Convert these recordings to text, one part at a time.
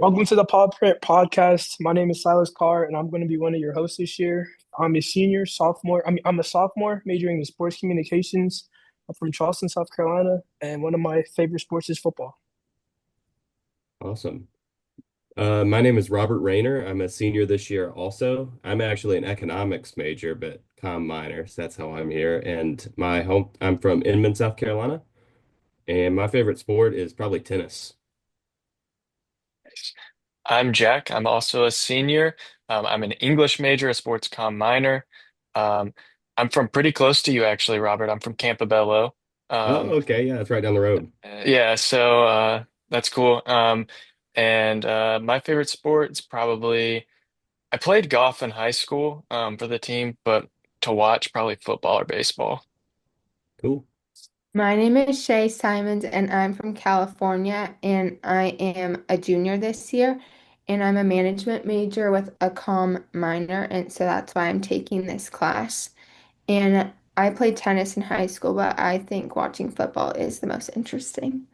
Welcome to the Paw Print Podcast. My name is Silas Carr, and I'm going to be one of your hosts this year. I'm a senior, sophomore. I'm a sophomore majoring in sports communications. I'm from Charleston, South Carolina, and one of my favorite sports is football. Awesome. My name is Robert Raynor. I'm a senior this year also. I'm actually an economics major, but comm minor, so that's how I'm here. And I'm from Inman, South Carolina, and my favorite sport is probably tennis. I'm Jack. I'm also a senior. I'm an English major, a sports comm minor. Um, I'm from pretty close to you, actually, Robert. I'm from Campobello. Oh, Um, okay, yeah, that's right down the road. yeah, so that's cool. And my favorite sport is probably I played golf in high school for the team, but to watch probably football or baseball. Cool. My name is Shay Simons, and I'm from California, and I am a junior this year, and I'm a management major with a comm minor, and so that's why I'm taking this class. And I played tennis in high school, but I think watching football is the most interesting.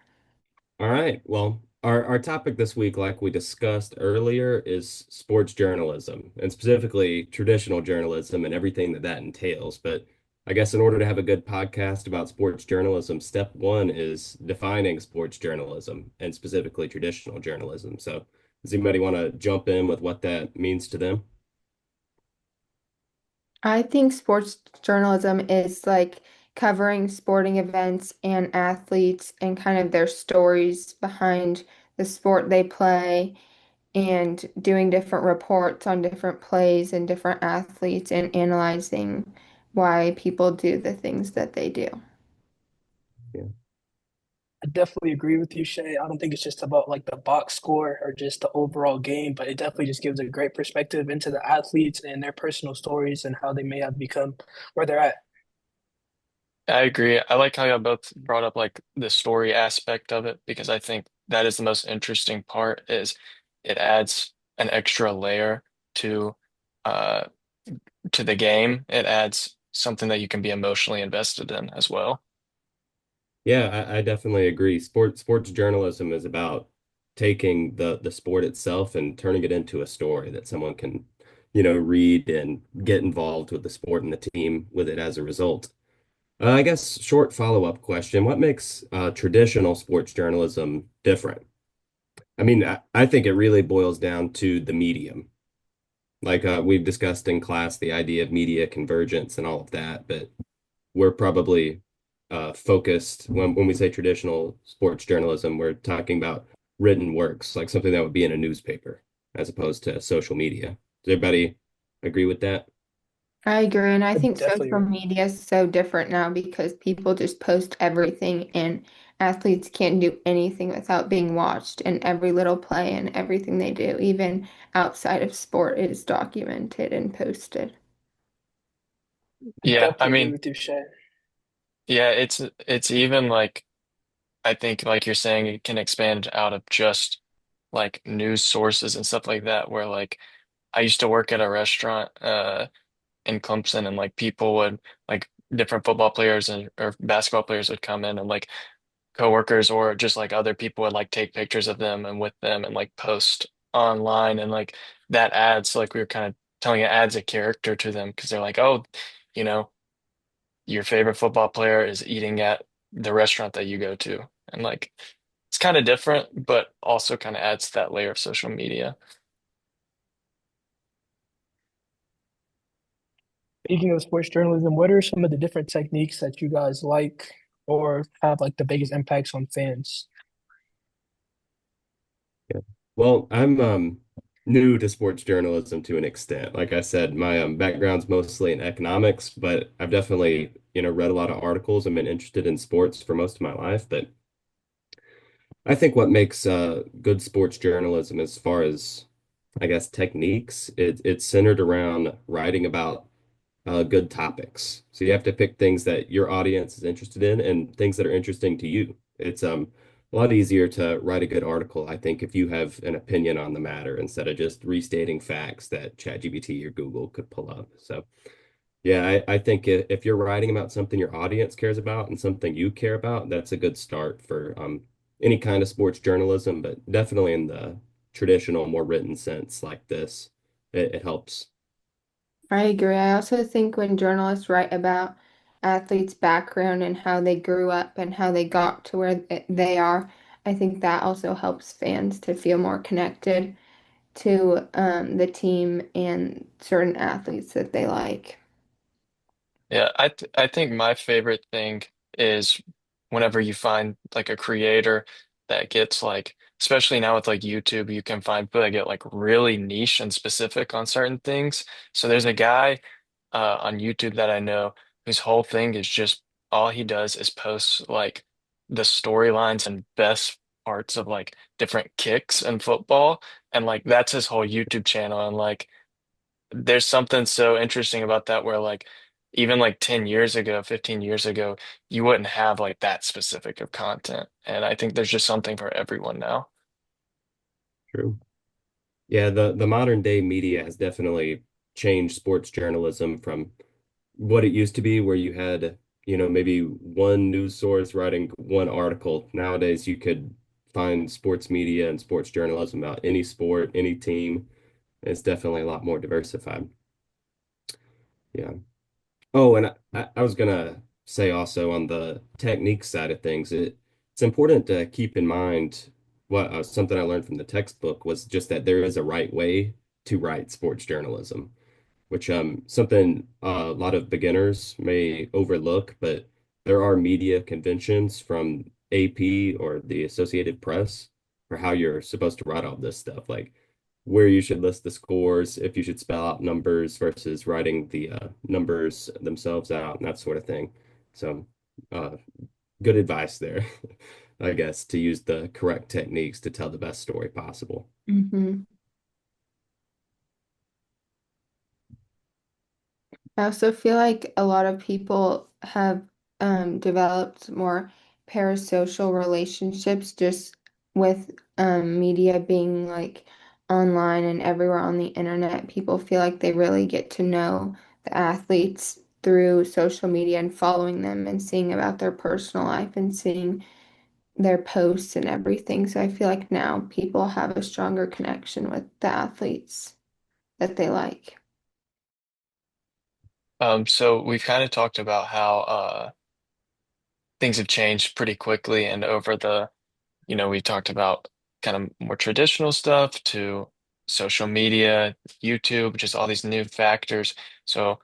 All right. Well, our topic this week, like we discussed earlier, is sports journalism, and specifically traditional journalism and everything that that entails. But I guess in order to have a good podcast about sports journalism, step one is defining sports journalism and specifically traditional journalism. So, does anybody want to jump in with what that means to them? I think sports journalism is like covering sporting events and athletes and kind of their stories behind the sport they play and doing different reports on different plays and different athletes and analyzing why people do the things that they do. Yeah. I definitely agree with you, Shay. I don't think it's just about like the box score or just the overall game, but it definitely just gives a great perspective into the athletes and their personal stories and how they may have become where they're at. I agree. I like how y'all both brought up like the story aspect of it because I think that is the most interesting part is it adds an extra layer to uh to the game. It adds something that you can be emotionally invested in as well. Yeah, I definitely agree. Sports journalism is about taking the sport itself and turning it into a story that someone can, read and get involved with the sport and the team with it as a result. I guess short follow-up question, what makes traditional sports journalism different? I mean, I think it really boils down to the medium. Like we've discussed in class, the idea of media convergence and all of that, but we're probably focused when we say traditional sports journalism, we're talking about written works, like something that would be in a newspaper, as opposed to social media. Does everybody agree with that? I agree, and I I think social definitely media is so different now because people just post everything, and athletes can't do anything without being watched, and every little play and everything they do, even outside of sport, is documented and posted. Yeah, I definitely agree mean, with you, Shay. yeah, it's even like I think like you're saying it can expand out of just like news sources and stuff like that where like I used to work at a restaurant in Clemson and like people would like different football players and or basketball players would come in and like coworkers or just like other people would like take pictures of them and with them and like post online and like that adds like we were kind of telling it adds a character to them because they're like, oh, you know, your favorite football player is eating at the restaurant that you go to. And like it's kind of different, but also kind of adds to that layer of social media. Speaking of sports journalism, what are some of the different techniques that you guys like or have like the biggest impacts on fans? Yeah. Well, I'm new to sports journalism to an extent. Like I said, my background's mostly in economics, but I've definitely, read a lot of articles and been interested in sports for most of my life. But I think what makes good sports journalism, as far as I guess techniques, it's centered around writing about good topics. So you have to pick things that your audience is interested in and things that are interesting to you. It's a lot easier to write a good article, I think, if you have an opinion on the matter instead of just restating facts that ChatGPT or Google could pull up. So yeah, I think if you're writing about something your audience cares about and something you care about, that's a good start for any kind of sports journalism, but definitely in the traditional, more written sense like this. It helps. I agree. I also think when journalists write about athletes' background and how they grew up and how they got to where they are, I think that also helps fans to feel more connected to the team and certain athletes that they like. Yeah, I think my favorite thing is whenever you find like a creator that gets like, especially now with like YouTube, you can find people that get like really niche and specific on certain things. So there's a guy on YouTube that I know whose whole thing is just all he does is post like the storylines and best parts of like different kicks in football, and like that's his whole YouTube channel, and like there's something so interesting about that where like even like 10 years ago, 15 years ago, you wouldn't have like that specific of content. And I think there's just something for everyone now. True. Yeah, the modern day media has definitely changed sports journalism from what it used to be, where you had, maybe one news source writing one article. Nowadays, you could find sports media and sports journalism about any sport, any team. It's definitely a lot more diversified. Yeah. Oh, and I was gonna say also on the technique side of things, it's important to keep in mind what something I learned from the textbook was just that there is a right way to write sports journalism, which something a lot of beginners may overlook, but there are media conventions from AP or the Associated Press for how you're supposed to write all this stuff, like where you should list the scores, if you should spell out numbers versus writing the numbers themselves out, and that sort of thing. So, uh, good advice there, I guess, to use the correct techniques to tell the best story possible. Hmm. I also feel like a lot of people have developed more parasocial relationships just with media being like online and everywhere on the internet. People feel like they really get to know the athletes through social media and following them and seeing about their personal life and seeing their posts and everything. So I feel like now people have a stronger connection with the athletes that they like. So we've kind of talked about how things have changed pretty quickly, and over the, we talked about kind of more traditional stuff to social media, YouTube, just all these new factors. So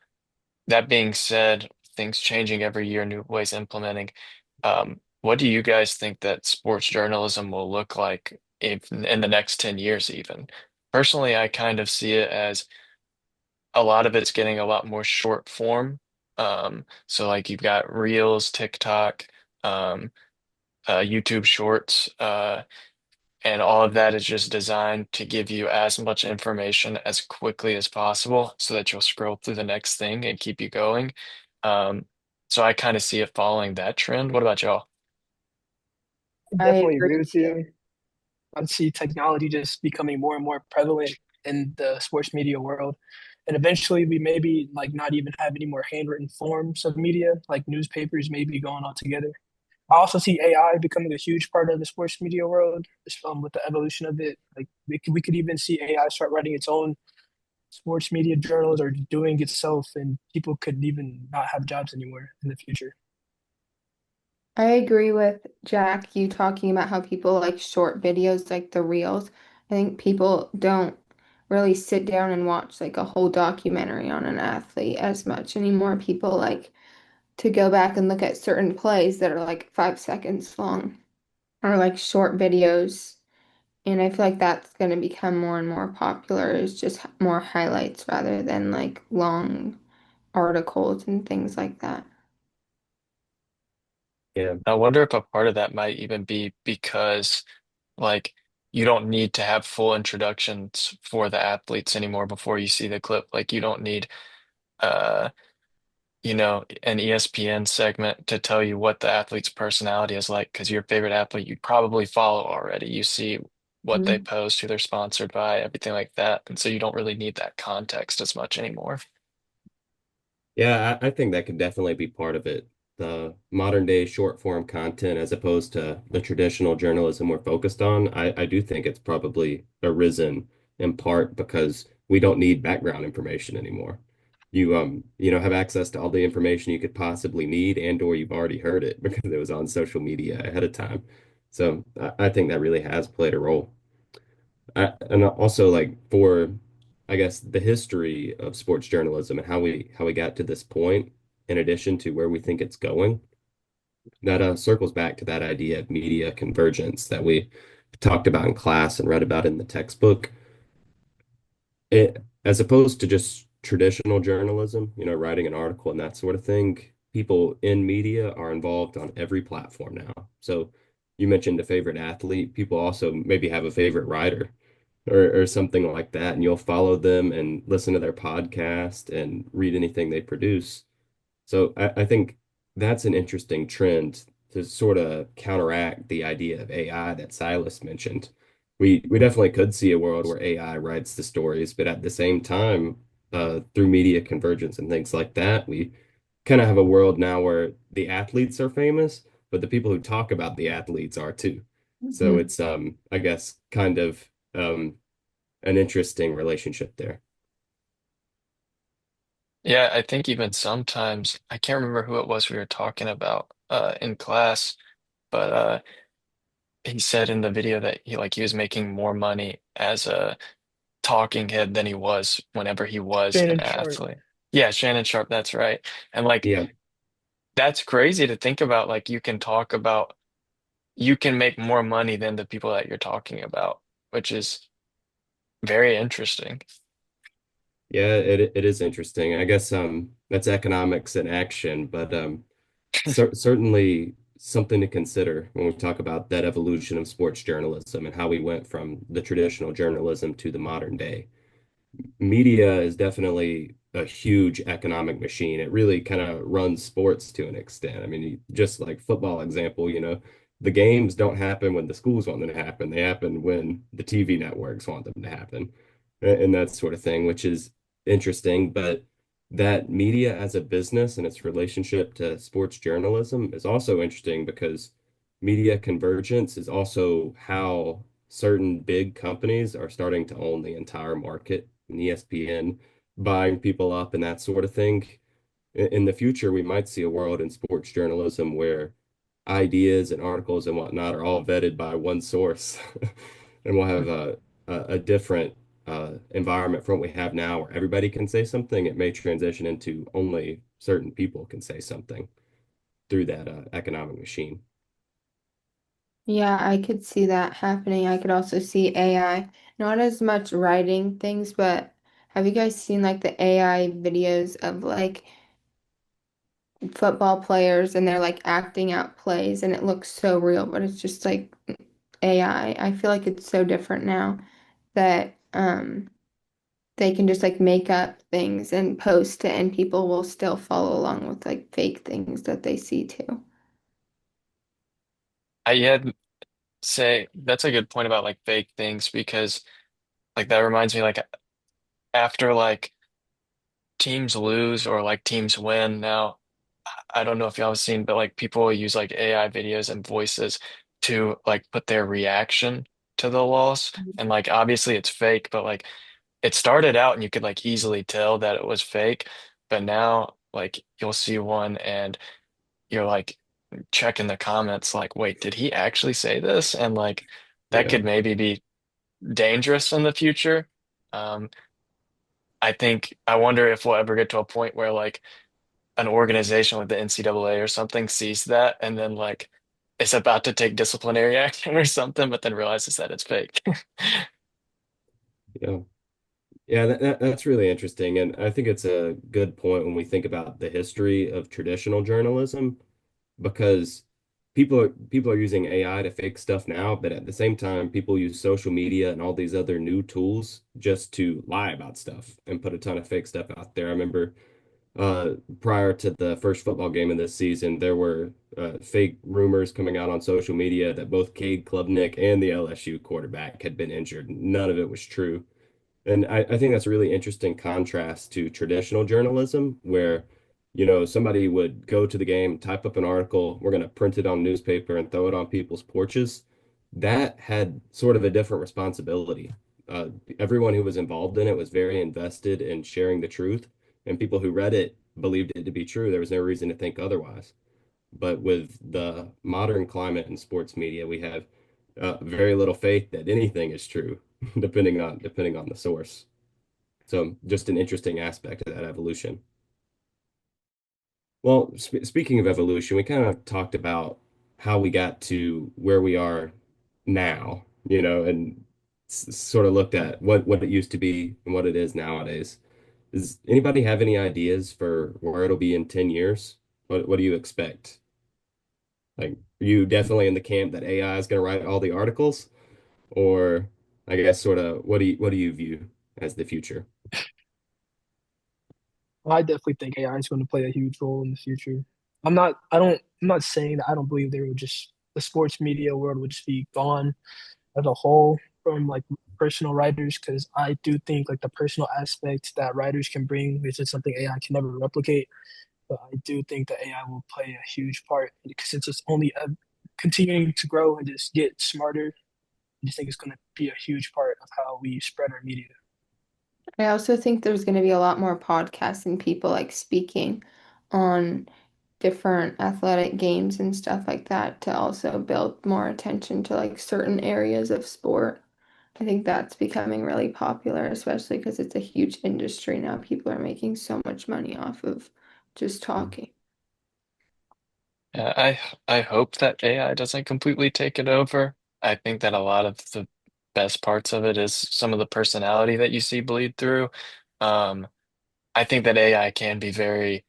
that being said, things changing every year, new ways implementing. What do you guys think that sports journalism will look like if, in the next 10 years, even? Personally, I kind of see it as a lot of it's getting a lot more short form. So like you've got Reels, TikTok, um, YouTube Shorts, and all of that is just designed to give you as much information as quickly as possible so that you'll scroll through the next thing and keep you going. Um, so I kind of see it following that trend. What about y'all? I I definitely agree agree. with you. I see technology just becoming more and more prevalent in the sports media world. And eventually we maybe like not even have any more handwritten forms of media, like newspapers may be going altogether. I also see AI becoming a huge part of the sports media world, with the evolution of it. Like we could even see AI start writing its own sports media journals or doing itself, and people could even not have jobs anymore in the future. I agree with Jack, you talking about how people like short videos, like the reels. I think people don't really sit down and watch like a whole documentary on an athlete as much anymore. People like to go back and look at certain plays that are like 5 seconds long or like short videos. And I feel like that's going to become more and more popular, is just more highlights rather than like long articles and things like that. Yeah. I wonder if a part of that might even be because like you don't need to have full introductions for the athletes anymore before you see the clip. Like you don't need uh an ESPN segment to tell you what the athlete's personality is like because your favorite athlete you probably follow already. You see what they Mhm. post, who they're sponsored by, everything like that. And so you don't really need that context as much anymore. Yeah, I think that could definitely be part of it. the modern day short form content as opposed to the traditional journalism we're focused on, I do think it's probably arisen in part because we don't need background information anymore. Have access to all the information you could possibly need, and or you've already heard it because it was on social media ahead of time. So I think that really has played a role. And also like for, I guess, the history of sports journalism and how we got to this point, in addition to where we think it's going, that circles back to that idea of media convergence that we talked about in class and read about in the textbook. As opposed to just traditional journalism, writing an article and that sort of thing, people in media are involved on every platform now. So you mentioned a favorite athlete. People also maybe have a favorite writer or something like that, and you'll follow them and listen to their podcast and read anything they produce. So I think that's an interesting trend to sort of counteract the idea of AI that Silas mentioned. We definitely could see a world where AI writes the stories, but at the same time, through media convergence and things like that, we kind of have a world now where the athletes are famous, but the people who talk about the athletes are too. So Mhm. it's I guess kind of an interesting relationship there. Yeah, I think even sometimes I can't remember who it was we were talking about in class, but he said in the video that he was making more money as a talking head than he was whenever he was an Shannon Sharp. athlete. Yeah, Shannon Sharp, that's right. And like Yeah, that's crazy to think about. Like you can make more money than the people that you're talking about, which is very interesting. yeah, it is interesting. I guess that's economics in action, but certainly something to consider when we talk about that evolution of sports journalism and how we went from the traditional journalism to the modern day. Media is definitely a huge economic machine. It really kind of runs sports to an extent. I mean, just like football example, the games don't happen when the schools want them to happen. They happen when the TV networks want them to happen, and that sort of thing, which is interesting. But that media as a business and its relationship to sports journalism is also interesting because media convergence is also how certain big companies are starting to own the entire market, and ESPN buying people up and that sort of thing. In the future, we might see a world in sports journalism where ideas and articles and whatnot are all vetted by one source, and we'll have a different environment from what we have now, where everybody can say something. It may transition into only certain people can say something through that economic machine. Yeah, I could see that happening. I could also see AI, not as much writing things, but have you guys seen like the AI videos of like football players and they're like acting out plays and it looks so real, but it's just like AI. I feel like it's so different now that they can just like make up things and post it and people will still follow along with like fake things that they see too. I had say that's a good point about like fake things because like that reminds me like after like teams lose or like teams win now. I don't know if y'all have seen, but like people use like AI videos and voices to like put their reaction to the loss. And like obviously it's fake, but like it started out and you could like easily tell that it was fake. But now like you'll see one and you're like checking the comments like, wait, did he actually say this? And like that Yeah. could maybe be dangerous in the future. Um, I wonder if we'll ever get to a point where like an organization like the NCAA or something sees that and then like is about to take disciplinary action or something, but then realizes that it's fake. Yeah. Yeah, that's really interesting. And I think it's a good point when we think about the history of traditional journalism, because people are using AI to fake stuff now, but at the same time, people use social media and all these other new tools just to lie about stuff and put a ton of fake stuff out there. I remember prior to the first football game of this season, there were fake rumors coming out on social media that both Cade Klubnik and the LSU quarterback had been injured. None of it was true. And I think that's a really interesting contrast to traditional journalism, where somebody would go to the game, type up an article, we're going to print it on newspaper and throw it on people's porches. That had sort of a different responsibility. Everyone who was involved in it was very invested in sharing the truth, and people who read it believed it to be true. There was no reason to think otherwise. But with the modern climate in sports media, we have very little faith that anything is true, depending on the source. So just an interesting aspect of that evolution. Well, speaking of evolution, we kind of talked about how we got to where we are now, and sort of looked at what it used to be and what it is nowadays. Does anybody have any ideas for where it'll be in 10 years? What do you expect? Like, are you definitely in the camp that AI is going to write all the articles, or I guess sort of what do you view as the future? I definitely think AI is going to play a huge role in the future. I'm not saying that I don't believe the sports media world would just be gone as a whole from like personal writers, because I do think like the personal aspect that writers can bring is just something AI can never replicate. But I do think that AI will play a huge part because it's just only continuing to grow and just get smarter. I just think it's going to be a huge part of how we spread our media. I also think there's going to be a lot more podcasts and people like speaking on different athletic games and stuff like that to also build more attention to like certain areas of sport. I think that's becoming really popular, especially because it's a huge industry now. People are making so much money off of just talking. Yeah, I hope that AI doesn't completely take it over. I think that a lot of the best parts of it is some of the personality that you see bleed through. Um, I think that AI can be very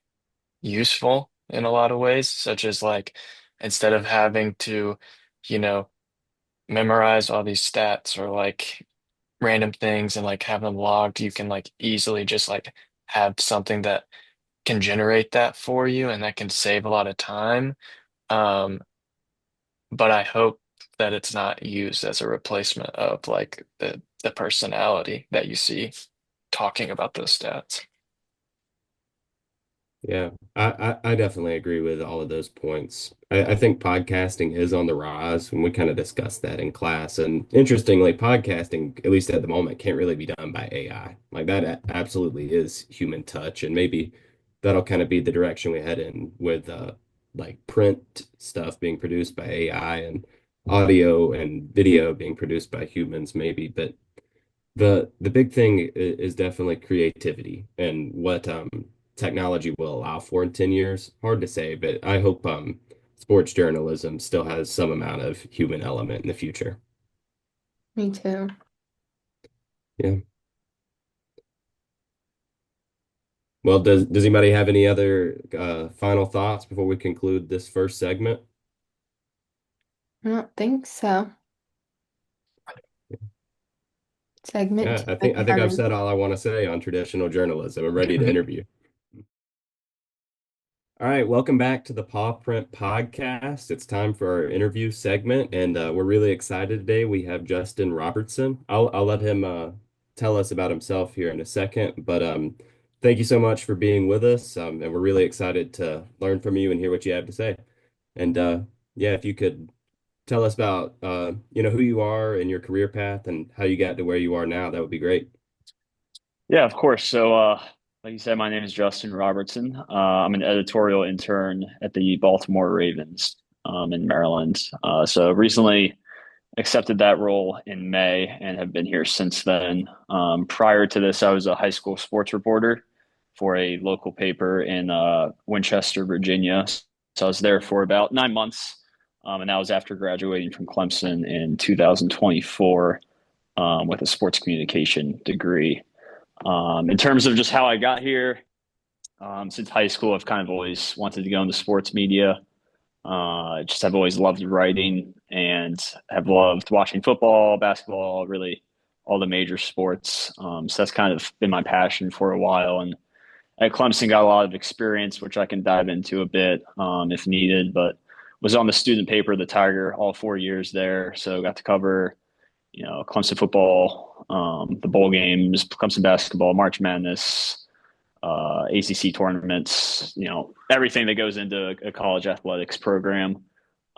useful in a lot of ways, such as like instead of having to, you know, memorize all these stats or like random things and like have them logged, you can like easily just like have something that can generate that for you and that can save a lot of time. Um, but I hope that it's not used as a replacement of like the personality that you see talking about those stats. Yeah, I definitely agree with all of those points. I think podcasting is on the rise, and we kind of discussed that in class. And interestingly, podcasting, at least at the moment, can't really be done by AI. Like that absolutely is human touch, and maybe that'll kind of be the direction we head in with like print stuff being produced by AI and audio and video being produced by humans, maybe. But the big thing is definitely creativity and what technology will allow for in 10 years. Hard to say, but I hope sports journalism still has some amount of human element in the future. Me too. Yeah. Well, does anybody have any other final thoughts before we conclude this first segment? I don't think so. Segment Yeah, two I think I've adjourned. said all I want to say on traditional journalism. I'm ready to interview. All right, welcome back to the Paw Print Podcast. It's time for our interview segment, and we're really excited today. We have Justin Robertson. I'll let him tell us about himself here in a second, but thank you so much for being with us, and we're really excited to learn from you and hear what you have to say. And yeah, if you could tell us about who you are and your career path and how you got to where you are now, that would be great. Yeah, of course. So, like you said, my name is Justin Robertson. I'm an editorial intern at the Baltimore Ravens in Maryland. So recently accepted that role in May and have been here since then. Prior to this, I was a high school sports reporter for a local paper in Winchester, Virginia. So I was there for about 9 months. And that was after graduating from Clemson in 2024 with a sports communication degree. In terms of just how I got here, since high school, I've kind of always wanted to go into sports media. Just have always loved writing and have loved watching football, basketball, really all the major sports. So that's kind of been my passion for a while. And at Clemson, got a lot of experience, which I can dive into a bit if needed. But was on the student paper, the Tiger, all 4 years there. So got to cover Clemson football, the bowl games, Clemson basketball, March Madness, ACC tournaments, everything that goes into a college athletics program.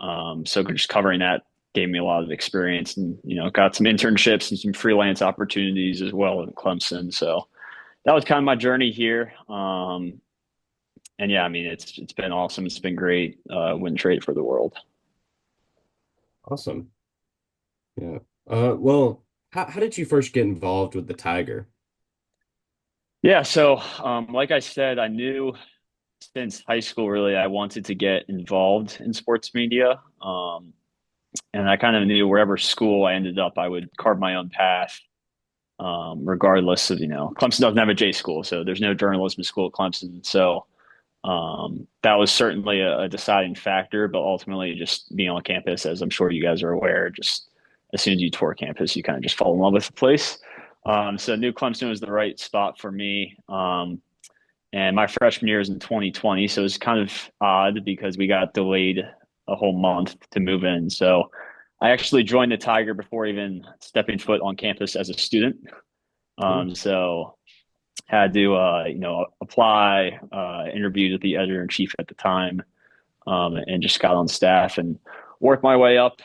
So just covering that gave me a lot of experience, and got some internships and some freelance opportunities as well in Clemson. So that was kind of my journey here. And yeah, I mean it's been awesome. It's been great. Wouldn't trade it for the world. Awesome. Yeah. Well, how did you first get involved with the Tiger? Yeah, so like I said, I knew since high school really I wanted to get involved in sports media. And I kind of knew wherever school I ended up, I would carve my own path, regardless of, Clemson doesn't have a J school, so there's no journalism school at Clemson. So that was certainly a deciding factor, but ultimately just being on campus, as I'm sure you guys are aware, just as soon as you tour campus, you kind of just fall in love with the place. So New Clemson was the right spot for me. And my freshman year was in 2020, so it was kind of odd because we got delayed a whole month to move in. So I actually joined the Tiger before even stepping foot on campus as a student. So had to apply, interviewed with the editor in chief at the time, and just got on staff and worked my way up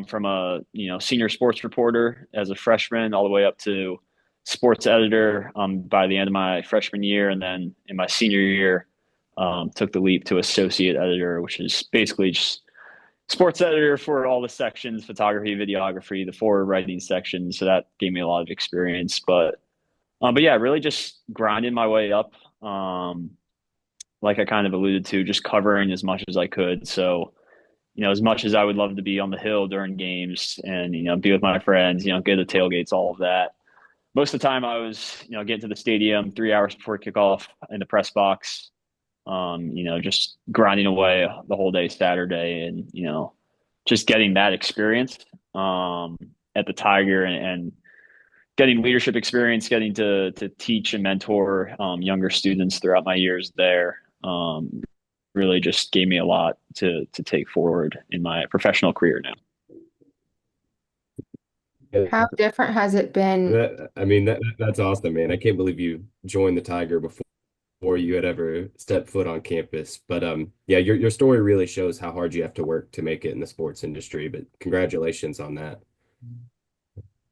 from a senior sports reporter as a freshman all the way up to sports editor by the end of my freshman year, and then in my senior year took the leap to associate editor, which is basically just sports editor for all the sections: photography, videography, the forward writing section. So that gave me a lot of experience, but yeah, really just grinding my way up. Like I kind of alluded to, just covering as much as I could. So, as much as I would love to be on the hill during games and, be with my friends, go to tailgates, all of that. Most of the time I was, getting to the stadium 3 hours before kickoff in the press box, just grinding away the whole day Saturday and, just getting that experience at the Tiger and getting leadership experience, getting to teach and mentor younger students throughout my years there, really just gave me a lot to take forward in my professional career now. How different has it been? That's awesome, man. I can't believe you joined the Tiger before you had ever stepped foot on campus. But yeah, your story really shows how hard you have to work to make it in the sports industry. But congratulations on that.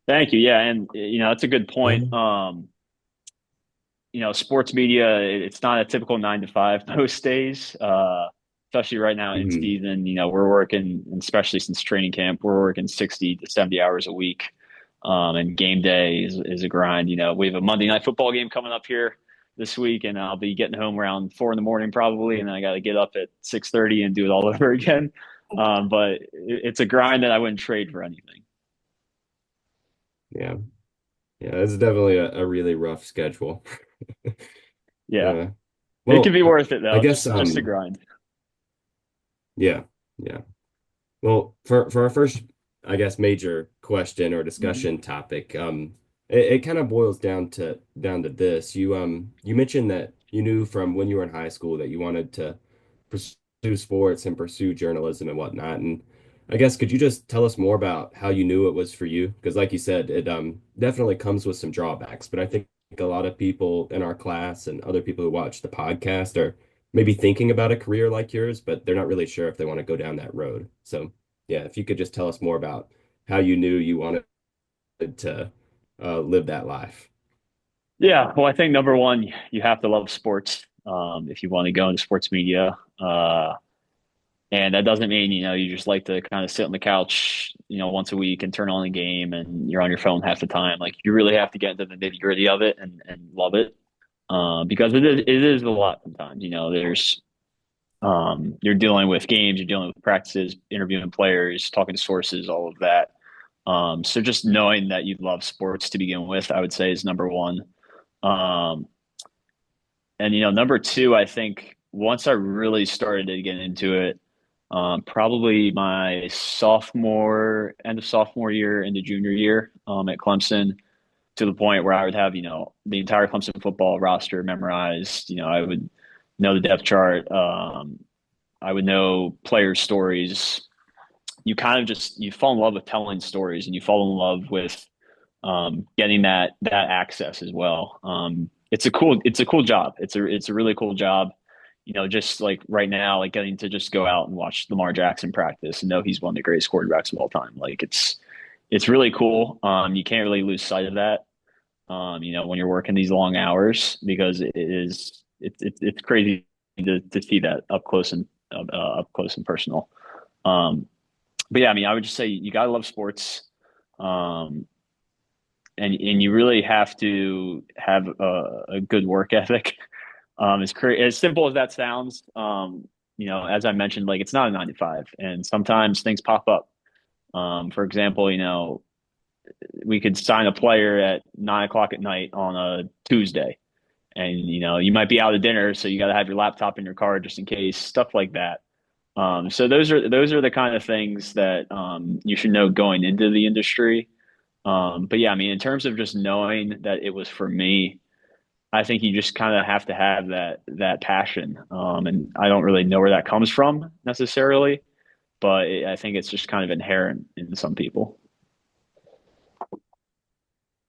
Thank you. Yeah, and that's a good point. Sports media, it's not a typical 9 to 5 most days. Especially right now in season, we're working, especially since training camp, we're working 60 to 70 hours a week. And game day is a grind. We have a Monday night football game coming up here this week, and I'll be getting home around 4 a.m. probably, and then I got to get up at 6:30 and do it all over again. But it's a grind that I wouldn't trade for anything. Yeah. Yeah, it's definitely a really rough schedule. Yeah. Well, it can be worth it though. I guess just a grind. Yeah. Well, for our first, I guess, major question or discussion topic, it kind of boils down to this. You mentioned that you knew from when you were in high school that you wanted to pursue sports and pursue journalism and whatnot. And I guess could you just tell us more about how you knew it was for you? Because like you said, it definitely comes with some drawbacks, but I think a lot of people in our class and other people who watch the podcast are maybe thinking about a career like yours, but they're not really sure if they want to go down that road. So yeah, if you could just tell us more about how you knew you wanted to live that life. Yeah, well, I think number one, you have to love sports if you want to go into sports media. And that doesn't mean, you just like to kind of sit on the couch, once a week and turn on the game and you're on your phone half the time. Like you really have to get into the nitty gritty of it and love it. Because it is a lot sometimes, there's, you're dealing with games, you're dealing with practices, interviewing players, talking to sources, all of that. So just knowing that you love sports to begin with, I would say is number one. And number two, I think once I really started to get into it, probably my end of sophomore year into junior year at Clemson, to the point where I would have, the entire Clemson football roster memorized. I would know the depth chart. I would know players' stories. You kind of you fall in love with telling stories, and you fall in love with getting that access as well. it's a cool job. It's a really cool job. Just like right now, like getting to just go out and watch Lamar Jackson practice and know he's one of the greatest quarterbacks of all time. Like it's really cool. You can't really lose sight of that. When you're working these long hours because it's crazy to see that up close and personal. Um, but yeah, I mean, I would just say you gotta love sports. Um, and you really have to have a good work ethic. As simple as that sounds, as I mentioned, like it's not a 9 to 5, and sometimes things pop up. For example, we could sign a player at 9 o'clock at night on a Tuesday, and you might be out to dinner, so you got to have your laptop in your car just in case, stuff like that. So those are the kind of things that you should know going into the industry. But yeah, I mean, in terms of just knowing that it was for me, I think you just kind of have to have that passion. And I don't really know where that comes from necessarily, but I think it's just kind of inherent in some people.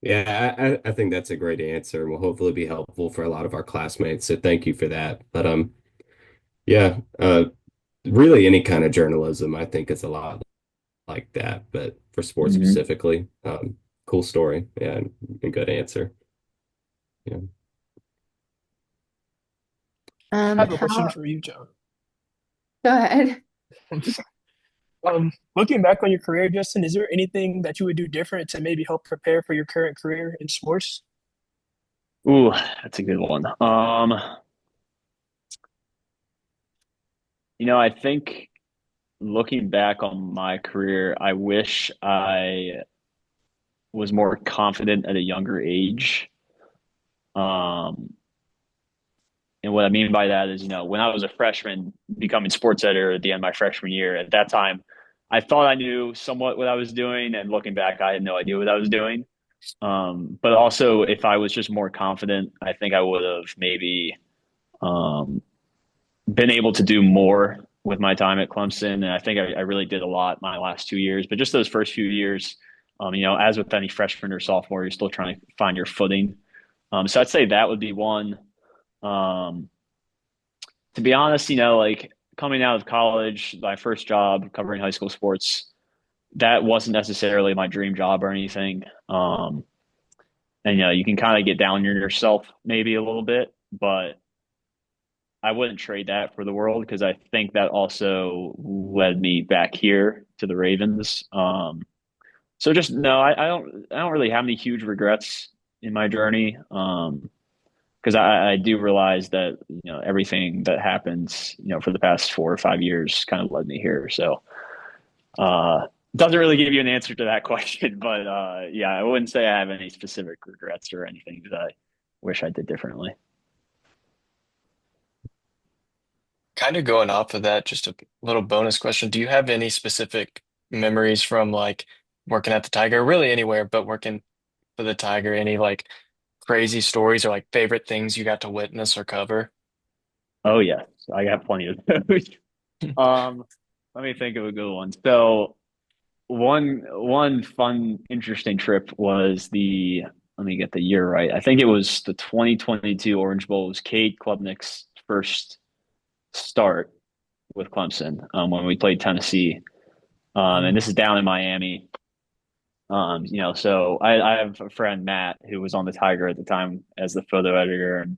Yeah, I think that's a great answer and will hopefully be helpful for a lot of our classmates. So thank you for that. But yeah, really any kind of journalism, I think is a lot like that, but for sports Hmm. specifically, cool story. Yeah, and good answer. Yeah. I have a question How, for you, Joe. go ahead. Looking back on your career, Justin, is there anything that you would do different to maybe help prepare for your current career in sports? Ooh, that's a good one. I think looking back on my career, I wish I was more confident at a younger age. Um, and what I mean by that is, when I was a freshman becoming sports editor at the end of my freshman year, at that time, I thought I knew somewhat what I was doing. And looking back, I had no idea what I was doing. But also, if I was just more confident, I think I would have maybe um, been able to do more with my time at Clemson. And I think I really did a lot my last 2 years. But just those first few years, as with any freshman or sophomore, you're still trying to find your footing. So I'd say that would be one. Um, to be honest, like coming out of college, my first job covering high school sports, that wasn't necessarily my dream job or anything. And you can kind of get down on yourself maybe a little bit, but I wouldn't trade that for the world because I think that also led me back here to the Ravens. So just no, I don't really have any huge regrets in my journey. Because I do realize that everything that happens for the past 4 or 5 years kind of led me here. So uh, doesn't really give you an answer to that question, but yeah, I wouldn't say I have any specific regrets or anything that I wish I did differently. Kind of going off of that, just a little bonus question. Do you have any specific memories from like working at the Tiger, really anywhere, but working for the Tiger? Any like crazy stories or like favorite things you got to witness or cover? Oh yeah, I got plenty of those. Um, Let me think of a good one. So one fun, interesting trip was the let me get the year right. I think it was the 2022 Orange Bowl. It was Cade Klubnik's first start with Clemson when we played Tennessee. And this is down in Miami. So I have a friend, Matt, who was on the Tiger at the time as the photo editor. And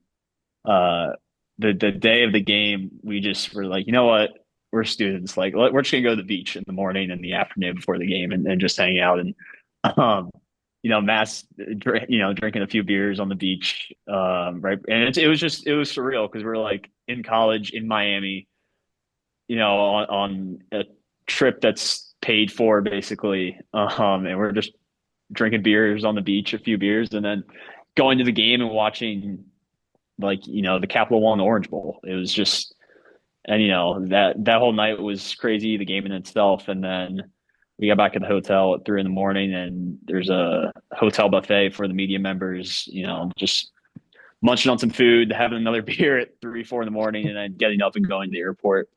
uh, the day of the game, we just were like, you know what? We're students. Like, we're just gonna go to the beach in the morning and the afternoon before the game, and just hang out. And um, Matt's drinking a few beers on the beach, right? And it was surreal because we're like in college in Miami, on a trip that's paid for basically, and we're just drinking beers on the beach, a few beers, and then going to the game and watching like the Capital One Orange Bowl. It was just and that whole night was crazy, the game in itself, and then we got back at the hotel at 3 in the morning, and there's a hotel buffet for the media members. Just munching on some food, having another beer at 3, 4 in the morning, and then getting up and going to the airport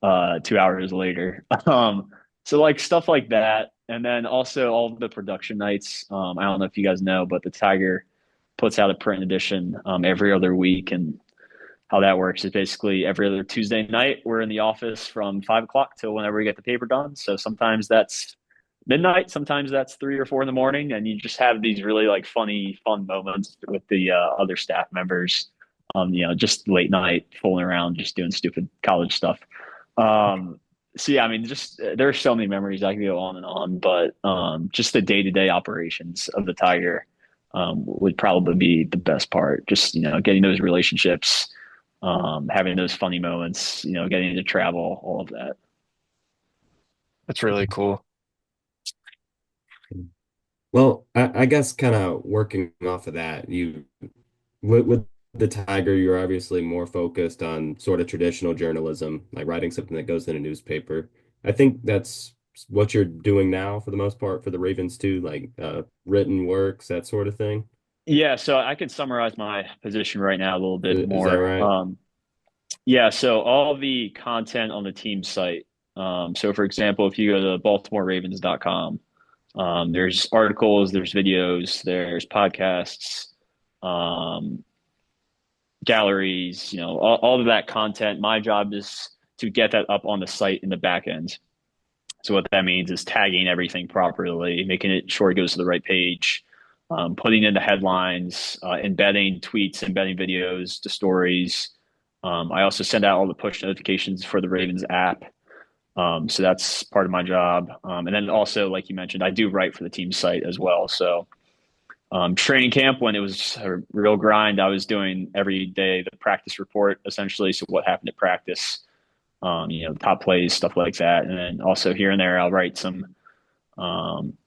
2 hours later. So like stuff like that, and then also all the production nights. I don't know if you guys know, but the Tiger puts out a print edition every other week. And how that works is basically every other Tuesday night, we're in the office from 5 o'clock till whenever we get the paper done. So sometimes that's midnight, sometimes that's 3 or 4 in the morning, and you just have these really like funny, fun moments with the other staff members. Just late night fooling around, just doing stupid college stuff. So yeah, I mean, just there are so many memories I could go on and on, but just the day-to-day operations of the Tiger would probably be the best part. Just getting those relationships, having those funny moments, getting to travel, all of that. That's really cool. Well, I guess kind of working off of that, with the Tiger, you're obviously more focused on sort of traditional journalism, like writing something that goes in a newspaper. I think that's what you're doing now for the most part for the Ravens too, like written works, that sort of thing. Yeah, so I can summarize my position right now a little bit Is that more. right? Yeah, so all the content on the team site. So for example, if you go to baltimoreravens.com, there's articles, there's videos, there's podcasts, um, galleries, all of that content. My job is to get that up on the site in the back end. So what that means is tagging everything properly, making it sure it goes to the right page, putting in the headlines, embedding tweets, embedding videos to stories. I also send out all the push notifications for the Ravens app. So that's part of my job. And then also, like you mentioned, I do write for the team site as well. So training camp, when it was a real grind, I was doing every day the practice report, essentially. So what happened at practice, top plays, stuff like that. And then also here and there, I'll write some um,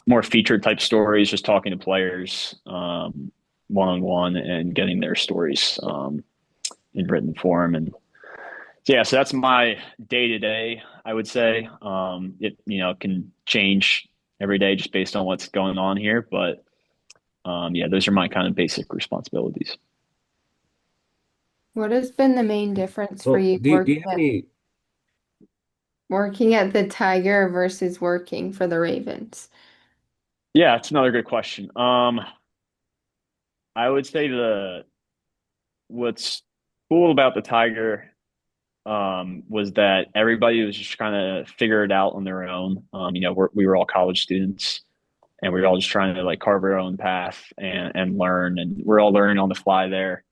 more featured type stories, just talking to players one on one and getting their stories in written form. And yeah, so that's my day to day, I would say. It can change every day just based on what's going on here, but yeah, those are my kind of basic responsibilities. What has been the main difference for Well, you do you have any? working at the Tiger versus working for the Ravens? Yeah, it's another good question. I would say the what's cool about the Tiger was that everybody was just trying to figure it out on their own. We were all college students, and we were all just trying to like carve our own path and learn, and we're all learning on the fly there,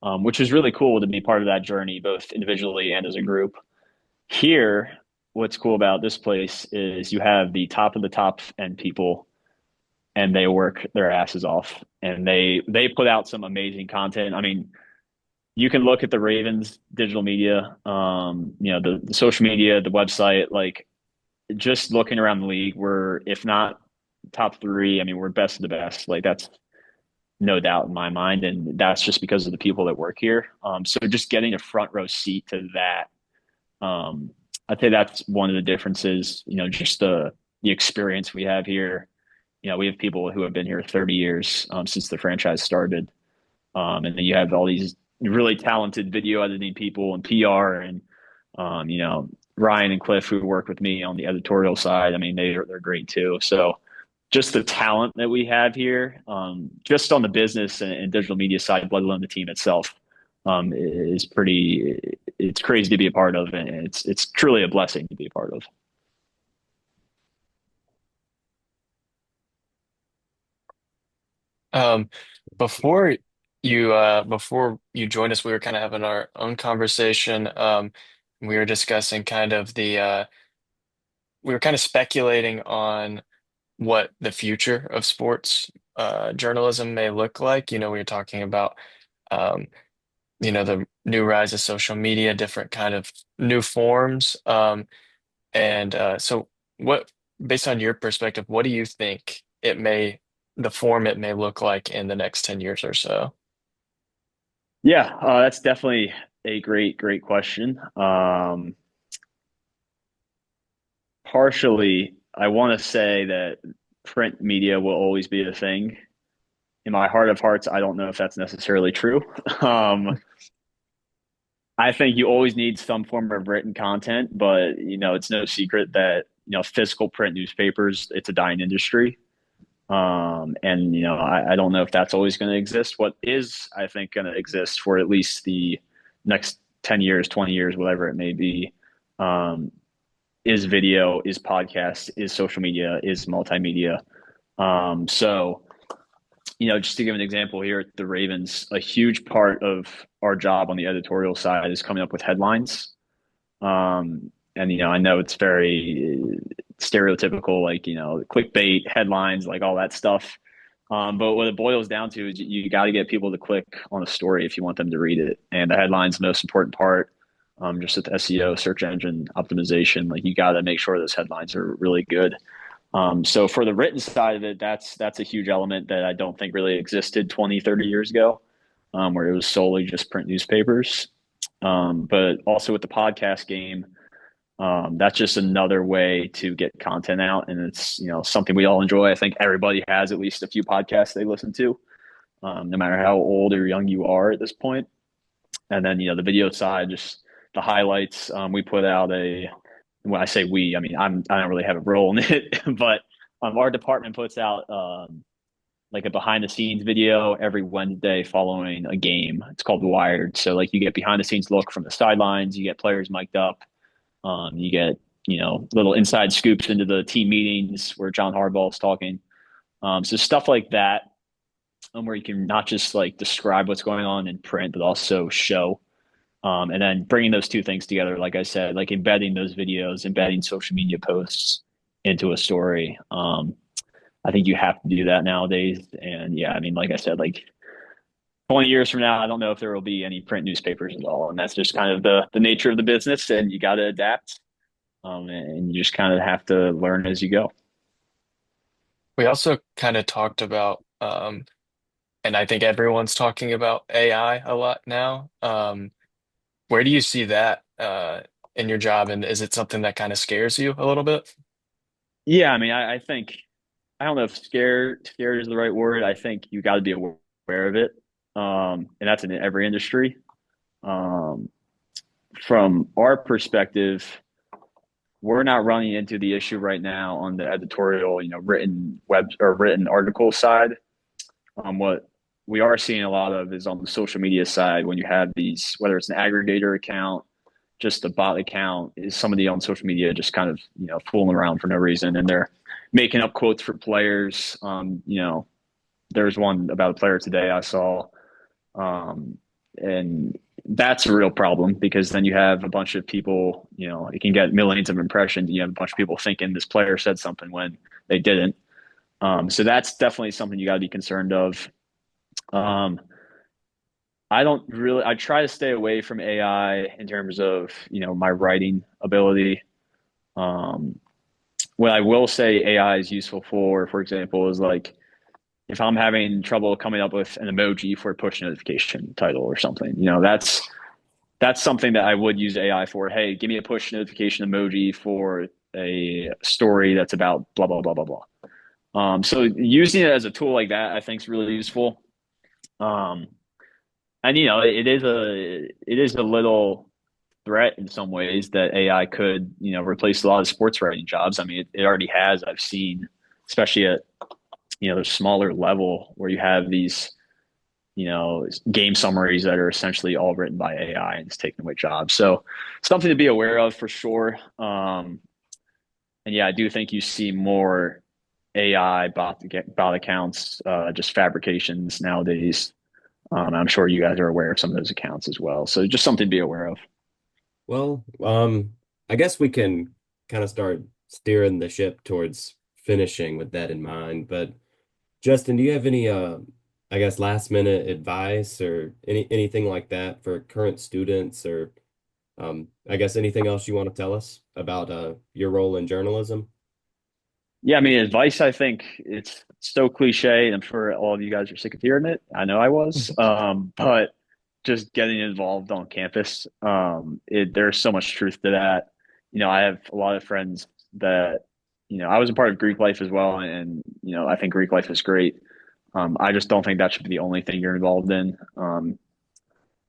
which is really cool to be part of that journey, both individually and as a group. Here, what's cool about this place is you have the top of the top end people, and they work their asses off, and they put out some amazing content. I mean, you can look at the Ravens digital media, the social media, the website, like just looking around the league, we're, if not top three, I mean, we're best of the best. Like that's no doubt in my mind. And that's just because of the people that work here. So just getting a front row seat to that, I'd say that's one of the differences, just the experience we have here. We have people who have been here 30 years since the franchise started. And then you have all these really talented video editing people and PR and Ryan and Cliff who work with me on the editorial side. I mean, they're great too. So just the talent that we have here, just on the business and digital media side, let alone the team itself, is pretty. It's crazy to be a part of, and it's truly a blessing to be a part of. Um, before you joined us, we were kind of having our own conversation. We were discussing kind of we were kind of speculating on what the future of sports journalism may look like. We were talking about um, the new rise of social media, different kind of new forms. And so what, based on your perspective, what do you think the form it may look like in the next 10 years or so? Yeah, that's definitely a great question. Partially, I want to say that print media will always be a thing. In my heart of hearts, I don't know if that's necessarily true. Um, I think you always need some form of written content, but it's no secret that physical print newspapers, it's a dying industry. And I don't know if that's always going to exist. What is, I think, going to exist for at least the next 10 years, 20 years, whatever it may be, um, is video, is podcast, is social media, is multimedia. So, just to give an example here at the Ravens, a huge part of our job on the editorial side is coming up with headlines. And I know it's very stereotypical, like, clickbait headlines, like all that stuff. But what it boils down to is you got to get people to click on a story if you want them to read it. And the headline's the most important part. Just with SEO, search engine optimization, like you got to make sure those headlines are really good. So for the written side of it, that's a huge element that I don't think really existed 20, 30 years ago, where it was solely just print newspapers. But also with the podcast game, that's just another way to get content out. And it's, something we all enjoy. I think everybody has at least a few podcasts they listen to, no matter how old or young you are at this point. And then, the video side, just the highlights. We put out when I say we, I mean, I don't really have a role in it, but our department puts out like a behind the scenes video every Wednesday following a game. It's called Wired. So like you get behind the scenes look from the sidelines, you get players mic'd up, you get, little inside scoops into the team meetings where John Harbaugh is talking. So stuff like that, where you can not just like describe what's going on in print, but also show. And then bringing those two things together, like I said, like embedding those videos, embedding social media posts into a story. I think you have to do that nowadays. And yeah, I mean, like I said, like 20 years from now, I don't know if there will be any print newspapers at all. And that's just kind of the nature of the business, and you got to adapt. And you just kind of have to learn as you go. We also kind of talked about, and I think everyone's talking about AI a lot now. Where do you see that in your job, and is it something that kind of scares you a little bit? Yeah, I mean, I think I don't know if scared is the right word. I think you got to be aware of it, and that's in every industry. Um, from our perspective, we're not running into the issue right now on the editorial, written web or written article side. What we are seeing a lot of is on the social media side when you have these, whether it's an aggregator account, just a bot account, is somebody on social media just kind of, fooling around for no reason. And they're making up quotes for players. There's one about a player today I saw. And that's a real problem because then you have a bunch of people, it can get millions of impressions. You have a bunch of people thinking this player said something when they didn't. So that's definitely something you got to be concerned of. I try to stay away from AI in terms of, my writing ability. What I will say AI is useful for example, is like if I'm having trouble coming up with an emoji for a push notification title or something, that's something that I would use AI for. Hey, give me a push notification emoji for a story that's about blah, blah, blah, blah, blah. So using it as a tool like that, I think is really useful. Um, and it is a little threat in some ways that AI could, replace a lot of sports writing jobs. I mean, it already has. I've seen, especially at, the smaller level where you have these, game summaries that are essentially all written by AI and it's taking away jobs. So something to be aware of for sure. And yeah, I do think you see more AI bot accounts, just fabrications nowadays. I'm sure you guys are aware of some of those accounts as well. So just something to be aware of. Well, I guess we can kind of start steering the ship towards finishing with that in mind. But Justin, do you have any, I guess, last minute advice or anything like that for current students, or I guess anything else you want to tell us about your role in journalism? Yeah, I mean, advice, I think it's so cliche. I'm sure all of you guys are sick of hearing it. I know I was. But just getting involved on campus, there's so much truth to that. I have a lot of friends that, I was a part of Greek life as well. And, I think Greek life is great. I just don't think that should be the only thing you're involved in.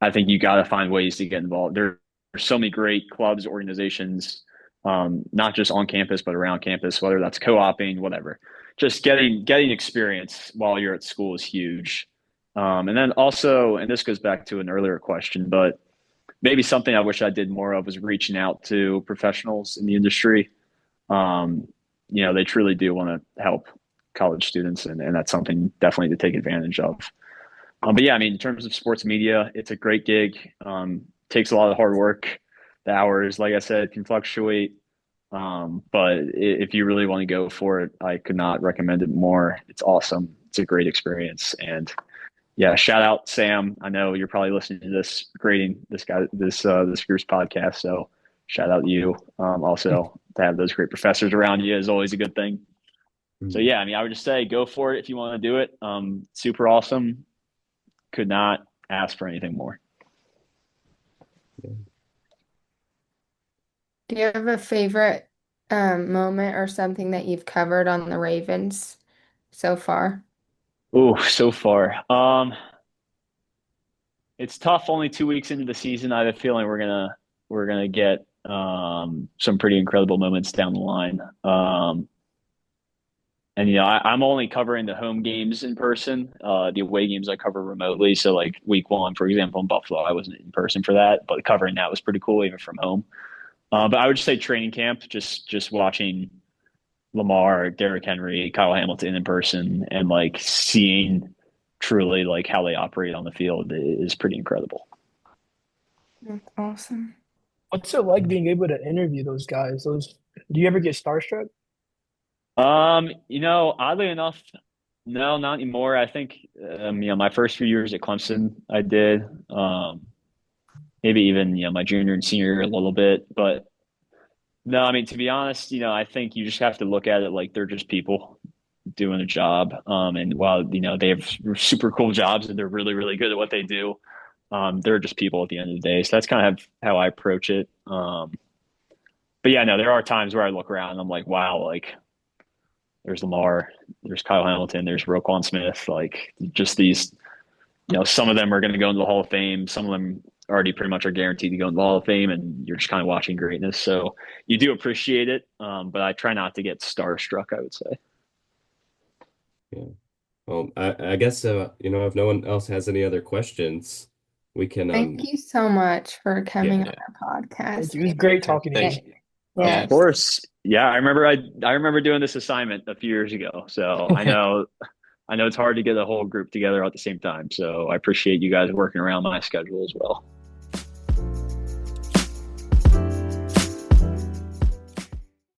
I think you got to find ways to get involved. There's so many great clubs, organizations, not just on campus, but around campus, whether that's co-oping, whatever. just getting experience while you're at school is huge. And then also, and this goes back to an earlier question, but maybe something I wish I did more of was reaching out to professionals in the industry. Um, they truly do want to help college students, and that's something definitely to take advantage of. But yeah, I mean, in terms of sports media, it's a great gig. Takes a lot of hard work. The hours, like I said, can fluctuate. But if you really want to go for it, I could not recommend it more. It's awesome. It's a great experience. And yeah, shout out Sam. I know you're probably listening to this, grading this group's podcast. So shout out to you. Also to have those great professors around you is always a good thing. So yeah, I mean, I would just say go for it if you want to do it. Super awesome. Could not ask for anything more. Do you have a favorite moment or something that you've covered on the Ravens so far? Oh, so far. It's tough. Only 2 weeks into the season, I have a feeling we're gonna get some pretty incredible moments down the line. And I'm only covering the home games in person. The away games I cover remotely. So like week 1, for example, in Buffalo, I wasn't in person for that, but covering that was pretty cool, even from home. But I would just say training camp, just watching Lamar, Derrick Henry, Kyle Hamilton in person, and like seeing truly like how they operate on the field is pretty incredible. That's awesome. What's it like being able to interview those guys? Do you ever get starstruck? Oddly enough, no, not anymore. I think my first few years at Clemson, I did. Maybe even my junior and senior year a little bit, but no, I mean, to be honest, I think you just have to look at it like they're just people doing a job. And while they have super cool jobs and they're really, really good at what they do, they're just people at the end of the day. So that's kind of how I approach it. But yeah, no, there are times where I look around and I'm like, wow, like there's Lamar, there's Kyle Hamilton, there's Roquan Smith, like just these, some of them are going to go into the Hall of Fame. Some of them already pretty much are guaranteed to go into the Hall of Fame, and you're just kind of watching greatness. So you do appreciate it, but I try not to get starstruck, I would say. Yeah. Well, I guess if no one else has any other questions, we can Thank you so much for coming yeah. on our podcast. It was great talking to Thank you. you. Yes. Of course. Yeah, I remember doing this assignment a few years ago. So I know it's hard to get a whole group together at the same time. So I appreciate you guys working around my schedule as well.